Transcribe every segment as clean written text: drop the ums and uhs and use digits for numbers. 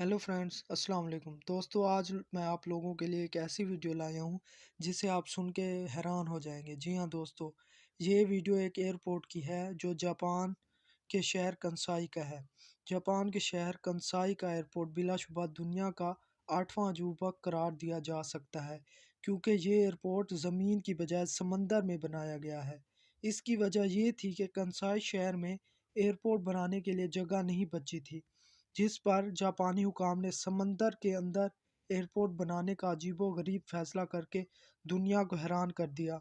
Hello friends, अस्सलाम वालेकुम दोस्तों। आज मैं आप लोगों के लिए एक ऐसी वीडियो लाया हूँ जिसे आप सुन के हैरान हो जाएंगे। जी हाँ दोस्तों, ये वीडियो एक एयरपोर्ट की है जो जापान के शहर कंसाई का है। जापान के शहर कंसाई का एयरपोर्ट बिलाशुबा दुनिया का 8वां अजूबा करार दिया जा सकता है, क्योंकि ये एयरपोर्ट ज़मीन की बजाय समंदर में बनाया गया है। इसकी वजह ये थी कि कंसाई शहर में एयरपोर्ट बनाने के लिए जगह नहीं बची थी, जिस पर जापानी हुकाम ने समंदर के अंदर एयरपोर्ट बनाने का अजीबो-गरीब फैसला करके दुनिया को हैरान कर दिया।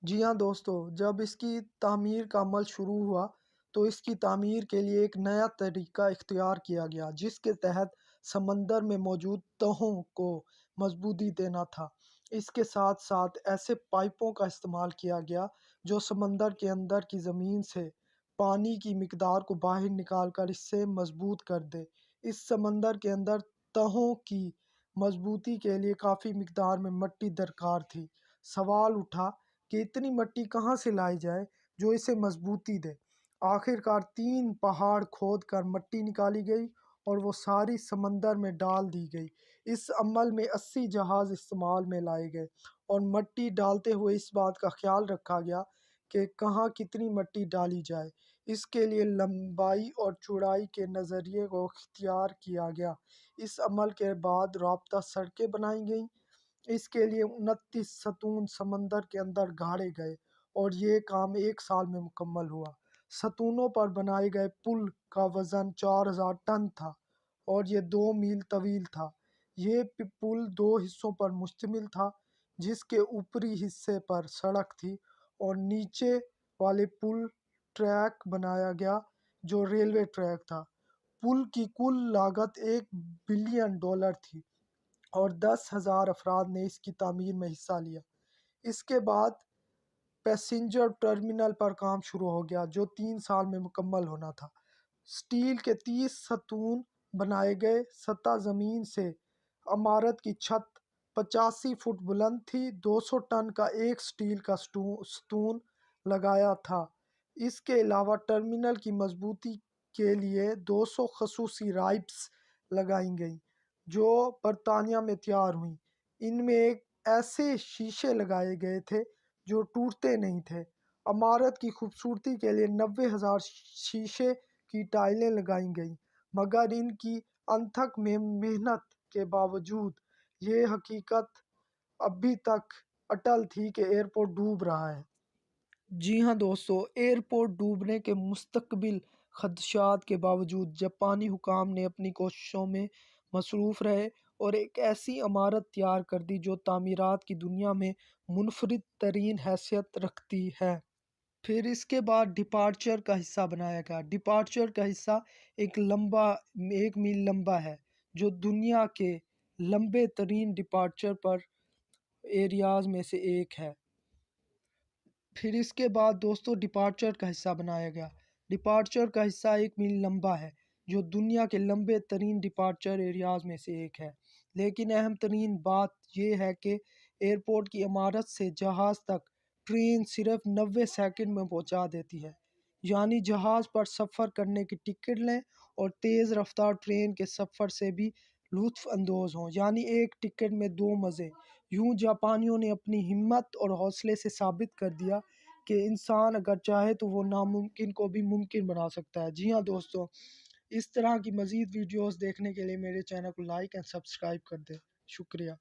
जी हाँ दोस्तों, जब इसकी तामीर का अमल शुरू हुआ तो इसकी तामीर के लिए एक नया तरीका इख्तियार किया गया, जिसके तहत समंदर में मौजूद तहों को मजबूती देना था। इसके साथ साथ ऐसे पाइपों का इस्तेमाल किया गया जो समंदर के अंदर की ज़मीन से पानी की मिकदार को बाहर निकाल कर इससे मजबूत कर दे। इस समंदर के अंदर तहों की मजबूती के लिए काफ़ी मिकदार में मिट्टी दरकार थी। सवाल उठा कि इतनी मिट्टी कहाँ से लाई जाए जो इसे मजबूती दे। आखिरकार 3 पहाड़ खोद कर मिट्टी निकाली गई और वो सारी समंदर में डाल दी गई। इस अमल में 80 जहाज़ इस्तेमाल में लाए गए और मिट्टी डालते हुए इस बात का ख्याल रखा गया कि कहाँ कितनी मिट्टी डाली जाए। इसके लिए लंबाई और चौड़ाई के नज़रिए को इख्तियार किया गया। इस अमल के बाद राब्ता सड़कें बनाई गईं। इसके लिए 29 सतून समंदर के अंदर गाड़े गए और ये काम 1 साल में मुकम्मल हुआ। सतूनों पर बनाए गए पुल का वज़न 4000 टन था और ये 2 मील तवील था। ये पुल 2 हिस्सों पर मुश्तमिल था, जिसके ऊपरी हिस्से पर सड़क थी और नीचे वाले पुल ट्रैक बनाया गया जो रेलवे ट्रैक था। पुल की कुल लागत $1 बिलियन थी और 10,000 अफराद ने इसकी तामीर में हिस्सा लिया। इसके बाद पैसेंजर टर्मिनल पर काम शुरू हो गया जो 3 साल में मुकम्मल होना था। स्टील के 30 सतून बनाए गए। सतह ज़मीन से इमारत की छत 85 फुट बुलंद थी। 200 टन का एक स्टील का सतून लगाया था। इसके अलावा टर्मिनल की मजबूती के लिए 200 खसूसी राइप्स लगाई गई जो बरतानिया में तैयार हुई। इनमें एक ऐसे शीशे लगाए गए थे जो टूटते नहीं थे। इमारत की खूबसूरती के लिए 90,000 शीशे की टाइलें लगाई गईं, मगर इनकी अनथक मेहनत के बावजूद ये हकीकत अभी तक अटल थी कि एयरपोर्ट डूब रहा है। जी हाँ दोस्तों, एयरपोर्ट डूबने के मुस्तकबिल खदशात के बावजूद जापानी हुकाम ने अपनी कोशिशों में मसरूफ़ रहे और एक ऐसी इमारत तैयार कर दी जो तामीरात की दुनिया में मुनफरिद तरीन हैसियत रखती है। फिर इसके बाद डिपार्चर का हिस्सा बनाया गया। डिपार्चर का हिस्सा एक 1 मील लंबा है, जो दुनिया के लंबे तरीन डिपार्चर पर एरियाज़ में से एक है। फिर इसके बाद दोस्तों डिपार्चर का हिस्सा बनाया गया। डिपार्चर का हिस्सा 1 मील लंबा है, जो दुनिया के लंबे तरीन डिपार्चर एरियाज़ में से एक है। लेकिन अहम तरीन बात यह है कि एयरपोर्ट की इमारत से जहाज़ तक ट्रेन सिर्फ 90 सेकंड में पहुंचा देती है। यानी जहाज़ पर सफ़र करने की टिकट लें और तेज़ रफ्तार ट्रेन के सफ़र से भी लुत्फ़ अंदोज़ हों, यानी एक टिकट में 2 मज़े। यूँ जापानियों ने अपनी हिम्मत और हौसले से साबित कर दिया कि इंसान अगर चाहे तो वो नामुमकिन को भी मुमकिन बना सकता है। जी हाँ दोस्तों, इस तरह की मज़ीद वीडियोस देखने के लिए मेरे चैनल को लाइक एंड सब्सक्राइब कर दें। शुक्रिया।